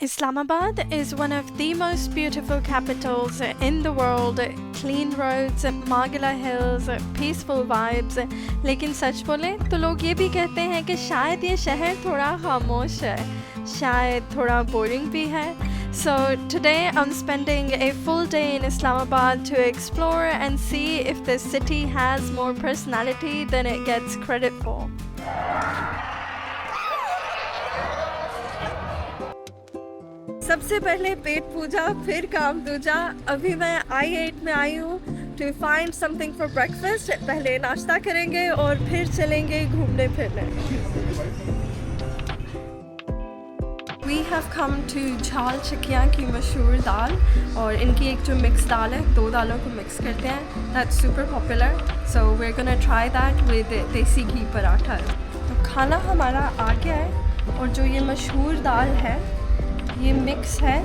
Islamabad is one of the most beautiful capitals in the world. Clean roads, Margila hills, peaceful vibes. लेकिन सच बोले तो लोग ये भी कहते हैं कि शायद ये शहर थोड़ा खामोश है, शायद थोड़ा boring भी है. So today I'm spending a full day in Islamabad to explore and see if this city has more personality than it gets credit for. सबसे पहले पेट पूजा फिर काम दूजा. अभी मैं I8 में आई हूँ to find something for breakfast. पहले नाश्ता करेंगे और फिर चलेंगे घूमने फिरने. We have come to झाल चकिया की मशहूर दाल, और इनकी एक जो मिक्स दाल है, दो दालों को मिक्स करते हैं. That's super popular. So we're gonna try that with देसी घी पराठा. तो खाना हमारा आ गया है, और जो ये मशहूर दाल है ये मिक्स है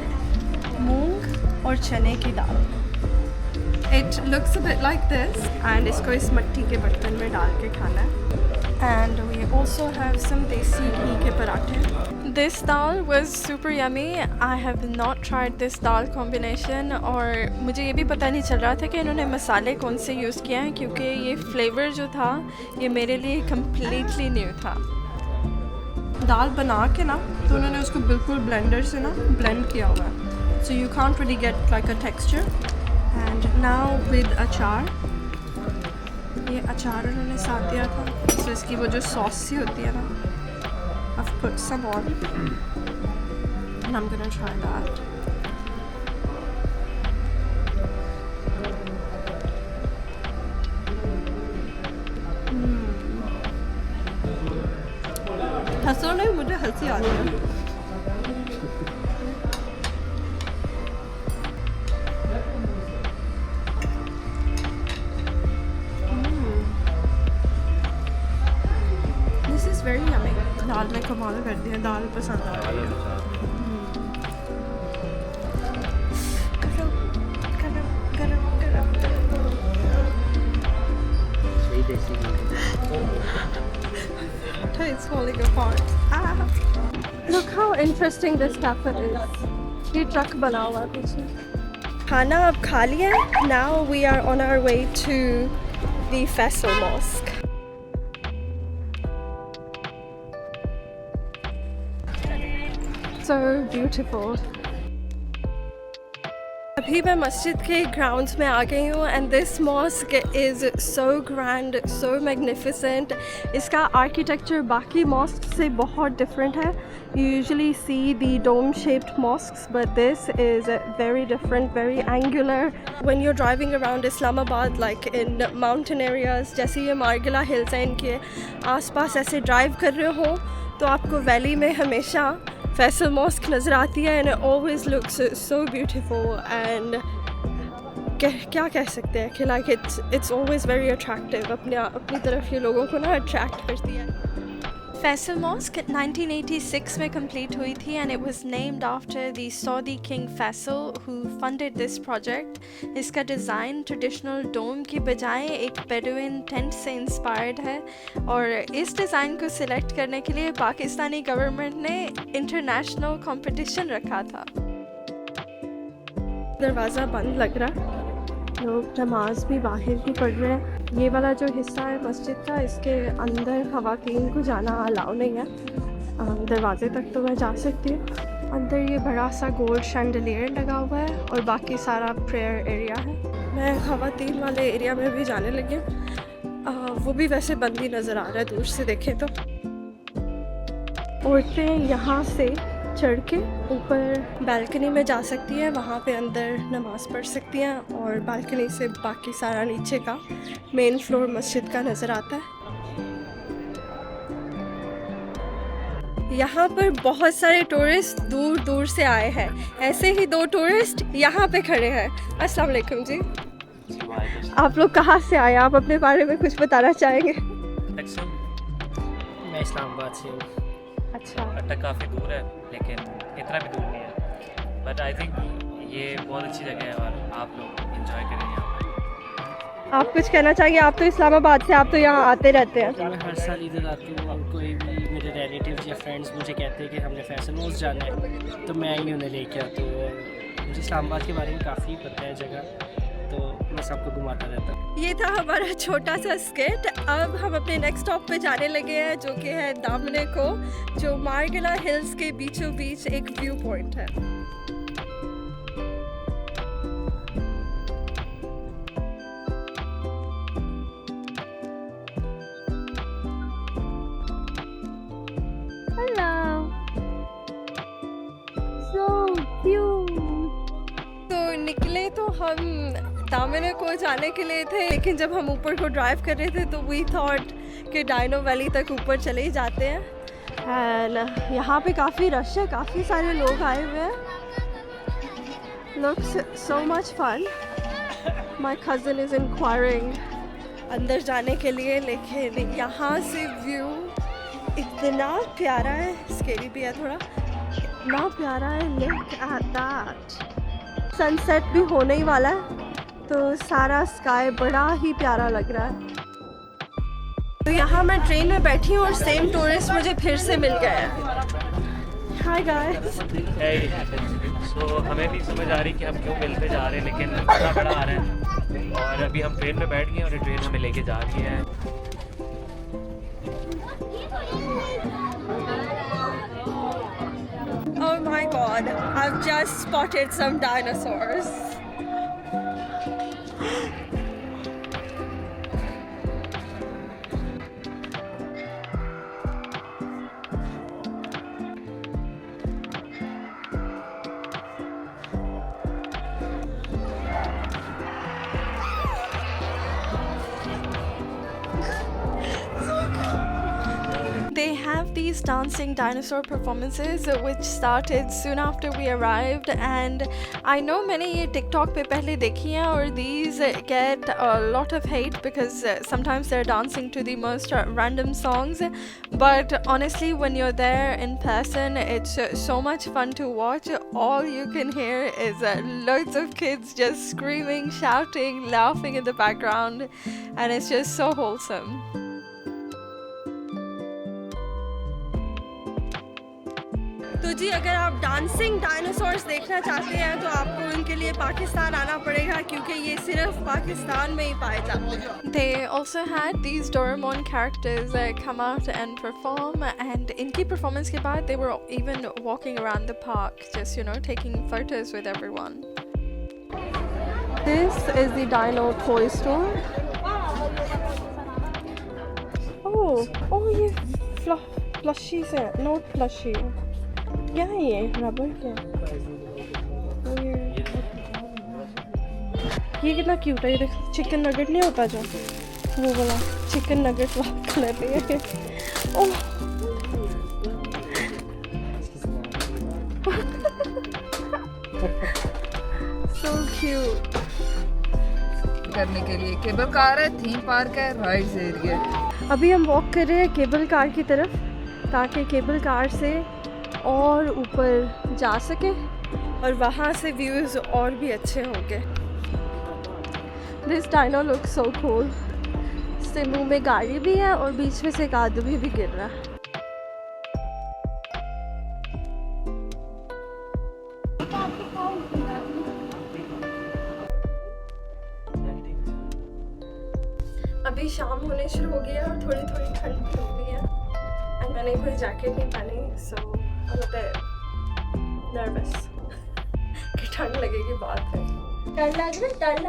मूंग और चने की दाल. It looks a bit like this, and इसको इस मट्टी के बर्तन में डाल के खाना है. And we also have some desi ghee के पराठे. This dal was super yummy. I have not tried this dal combination, और मुझे ये भी पता नहीं चल रहा था कि इन्होंने मसाले कौन से यूज़ किए हैं, क्योंकि ये फ्लेवर जो था ये मेरे लिए completely new था. दाल बना के ना तो उन्होंने उसको बिल्कुल ब्लेंडर से ना ब्लेंड किया हुआ है. So you can't really get like a texture. And now with अचार, ये अचार उन्होंने साथ दिया था. So इसकी वो जो सॉस सी होती है ना, I've put some on and I'm gonna try that. हंसो नहीं, मुझे हंसी आ रही है. This is very yummy. दाल में कमाल कर दिया, दाल पसंद आ रही है. गरम गरम गरम गरम. It's falling apart. Ah. Look how interesting this cafe is. ये ट्रक बना हुआ है पीछे. खाना अब खा लिया. Now we are on our way to the Faisal Mosque. So beautiful. अभी मैं मस्जिद के ग्राउंड्स में आ गई हूँ, and this mosque is so grand, so magnificent. इसका आर्किटेक्चर बाकी मॉस्क से बहुत डिफरेंट है. You usually see the dome shaped mosques, but this is very different, very angular. When you are driving around Islamabad like in mountain areas, जैसे ये Margalla hills हैं, इनके आसपास ऐसे ड्राइव कर रहे हो तो आपको वैली में हमेशा फैसल मॉस्क नज़र आती है. And always looks so beautiful, and क्या कह सकते हैं कि like it's always very attractive. अपनी तरफ ये लोगों को ना अट्रैक्ट करती है. फैसल मॉस्क 1986 में कंप्लीट हुई थी, and it was named after the Saudi King Faisal who funded this project. इसका डिज़ाइन ट्रेडिशनल डोम की बजाय एक बेडुइन टेंट से इंस्पायर्ड है, और इस डिज़ाइन को सिलेक्ट करने के लिए पाकिस्तानी गवर्नमेंट ने इंटरनेशनल कंपटीशन रखा था. दरवाज़ा बंद लग रहा, लोग नमाज भी बाहर ही पढ़ रहे हैं. ये वाला जो हिस्सा है मस्जिद का, इसके अंदर ख़वातीन को जाना अलाउ नहीं है. दरवाजे तक तो मैं जा सकती हूँ. अंदर ये बड़ा सा गोल्ड शैंडलियर लगा हुआ है, और बाकी सारा प्रेयर एरिया है. मैं ख़वातीन वाले एरिया में भी जाने लगी. वो भी वैसे बंद ही नज़र आ रहा है दूर से देखें तो. औरतें यहाँ से चढ़ के ऊपर बालकनी में जा सकती हैं, वहाँ पे अंदर नमाज़ पढ़ सकती हैं, और बालकनी से बाकी सारा नीचे का मेन फ्लोर मस्जिद का नज़र आता है. यहाँ पर बहुत सारे टूरिस्ट दूर दूर से आए हैं. ऐसे ही दो टूरिस्ट यहाँ पे खड़े हैं. अस्सलाम वालेकुम जी. आप लोग कहाँ से आए? आप अपने बारे में कुछ बताना चाहेंगे? मैं इस्लामाबाद से हूँ. अच्छा. अटक काफ़ी दूर है, लेकिन इतना भी दूर नहीं है. बट आई थिंक ये बहुत अच्छी जगह है, और आप लोग इंजॉय करेंगे यहाँ पर. आप कुछ कहना चाहिए? आप तो इस्लामाबाद से, आप तो यहाँ आते रहते हैं। मैं हर साल इधर आती हूँ और कोई भी मेरे रिलेटिव्स या फ्रेंड्स मुझे कहते हैं कि हमने फैशन हाउस जाना है तो मैं ही उन्हें लेके आता हूँ। मुझे इस्लामाबाद के बारे में काफ़ी पता है जगह, तो मैं सबको घुमाता रहता हूँ। ये था हमारा छोटा सा स्केट। अब हम अपने नेक्स्ट स्टॉप पे जाने लगे हैं जो कि है दामने को, जो मारगिला हिल्स के बीचों बीच एक व्यू पॉइंट है। तो निकले तो हम दामने को जाने के लिए थे, लेकिन जब हम ऊपर को ड्राइव कर रहे थे तो वी थॉट कि डाइनो वैली तक ऊपर चले ही जाते हैं। एंड यहाँ पे काफ़ी रश है, काफ़ी सारे लोग आए हुए हैं। Looks so much fun. My cousin is inquiring अंदर जाने के लिए, लेकिन यहाँ से व्यू इतना प्यारा है, स्केरी भी है थोड़ा, इतना प्यारा है। Look at that. सनसेट भी होने ही वाला है तो सारा स्काई बड़ा ही प्यारा लग रहा है। तो यहाँ मैं ट्रेन में बैठी हूँ और सेम टूरिस्ट मुझे फिर से मिल गए हैं। Hi guys. सो हमें भी समझ आ रही कि हम क्यों मिलते जा रहे हैं, लेकिन बड़ा बड़ा आ रहा है और अभी हम ट्रेन में बैठ गए और ट्रेन हमें लेके जा रही है। Oh my god, I've just spotted some dinosaurs. They have these dancing dinosaur performances which started soon after we arrived, and I know many ये TikTok पे पहले देखी हैं और these get a lot of hate because sometimes they're dancing to the most random songs, but honestly when you're there in person it's so much fun to watch. All you can hear is loads of kids just screaming, shouting, laughing in the background, and it's just so wholesome. तो जी अगर आप dancing dinosaurs देखना चाहते हैं तो आपको इनके लिए पाकिस्तान आना पड़ेगा, क्योंकि ये सिर्फ पाकिस्तान में ही पाए जाते हैं। They also had these Doraemon characters come out and perform, and इनकी performance के बाद they were even walking around the park, just taking photos with everyone. This is the Dino toy store. Oh ये plushies है, not plushie. क्या है ये? Rubber क्या? ये कितना क्यूट है। ये देख, चिकन नगेट नहीं होता जो, वो वाला चिकन नगेट वाला कलर है। ओह सो क्यूट। करने के लिए केबल कार है, थीम पार्क है, राइड्स एरिया। अभी हम वॉक कर रहे हैं केबल कार की तरफ, ताकि केबल कार से और ऊपर जा सके और वहाँ से व्यूज़ और भी अच्छे होंगे। This dino look so cool. इससे मुंह में गाड़ी भी है और बीच में से एक आदमी भी गिर रहा है। अभी शाम होने शुरू हो गया और थोड़ी थोड़ी ठंड भी हो गई है, और मैंने कोई जैकेट नहीं पहनी, सो नर्वस कि ठंड लगेगी बाद में। डर लग रहा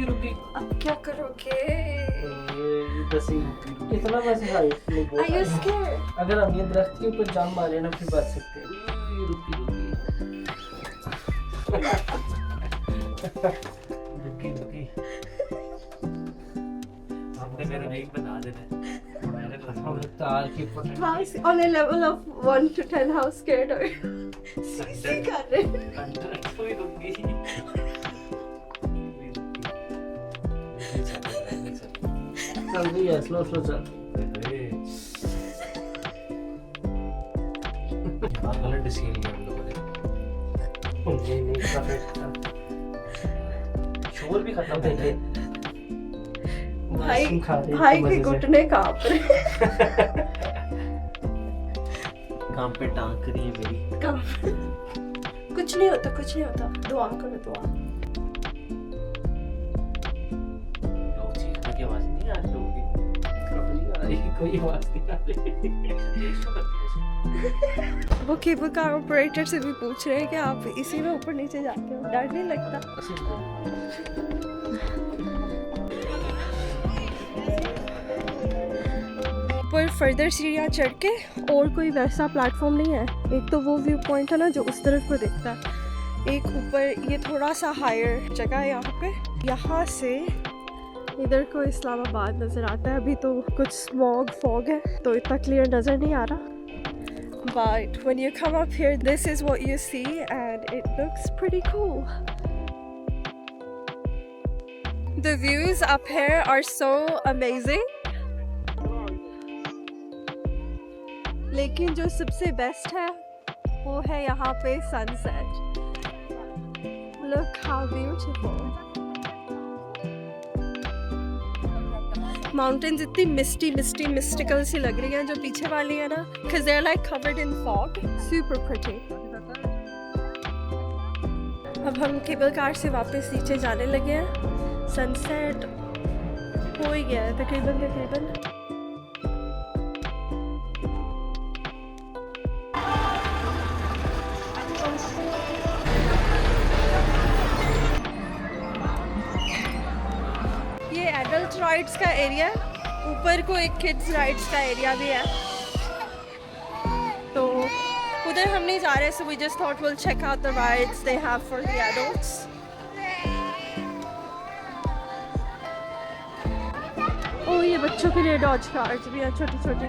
रुकी। अब क्या करोगे? इतना बस भाई Are you scared? अगर हम ये दरख्त के ऊपर जाम मारे ना फिर बच सकते हैं। रुकी हमने मेरा एक बता देना। On a level of 1 to 10, how scared are you? CC कर रहे हैं। जल्दी है, स्लो चल। गलत डिसीजन लिया हम लोगों ने। नहीं नहीं इतना फिट था, शोर भी खत्म हो गए। भाई मशरूम खा रही भाई थी के मजे से। घुटने कांप रहे काम पे टांग रही है मेरी। कांप। कुछ नहीं होता, कुछ नहीं होता, दुआ करो दुआ। लोग चीखने की आवाज नहीं आ रही लोगों की। कभी आ रही कोई आवाज नहीं आ रही। टेस्ट करती है। वो केबल कार ऑपरेटर से भी पूछ रहे हैं कि आप इसी में ऊपर नीचे जाते हो, डर नहीं लगता? पर फर्दर सीढ़ियाँ चढ़ के और कोई वैसा प्लेटफॉर्म नहीं है। एक तो वो व्यू पॉइंट है ना जो उस तरफ को दिखता है, एक ऊपर ये थोड़ा सा हायर जगह है यहाँ पे। यहाँ से इधर को इस्लामाबाद नज़र आता है। अभी तो कुछ स्मॉग फॉग है तो इतना क्लियर नज़र नहीं आ रहा, but when you come up here this is what you see and it looks pretty cool. The views up here are so amazing. लेकिन जो सबसे बेस्ट है वो है यहाँ पे sunset. Look how beautiful. Mountains इतनी mystical सी लग रही हैं जो पीछे वाली है ना, because they're like covered in fog. Super pretty. अब हम केबल कार से वापस नीचे जाने लगे हैं। सनसेट हो ही गया है तकरीबन। ये एडल्ट राइड्स का एरिया है, ऊपर को एक किड्स राइड्स का एरिया भी है, तो उधर हम नहीं जा रहे। So we just thought will check out the rides they have for the adults. ओ ये बच्चों के लिए डॉज कार्स भी हैं, छोटी छोटी।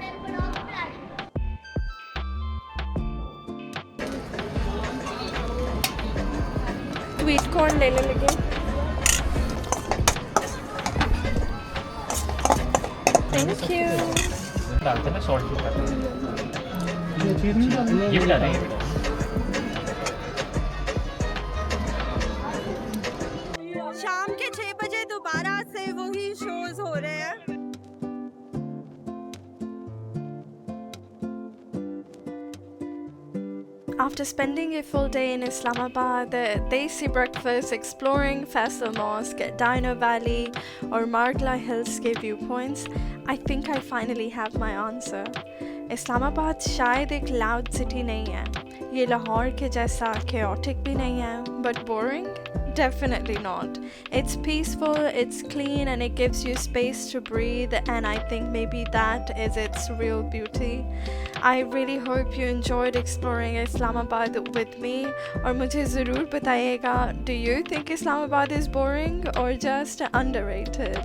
स्वीट कॉर्न लेने लगे। Thank you. डालते हैं ना सॉल्ट भी डालते हैं। ये भी डालेंगे बेटा। शाम के 6 बजे दोबारा से वही शोज हो रहे हैं। After spending a full day in Islamabad, the Desi breakfast, exploring Faisal Mosque, Dino Valley or Margla Hills के viewpoints, I think I finally have my answer. Islamabad शायद एक loud city नहीं है, ये लाहौर के जैसा chaotic भी नहीं है, but boring? Definitely not. It's peaceful, it's clean, and it gives you space to breathe, and I think maybe that is its real beauty. I really hope you enjoyed exploring Islamabad with me, और मुझे ज़रूर बताइएगा, do you think Islamabad is boring or just underrated?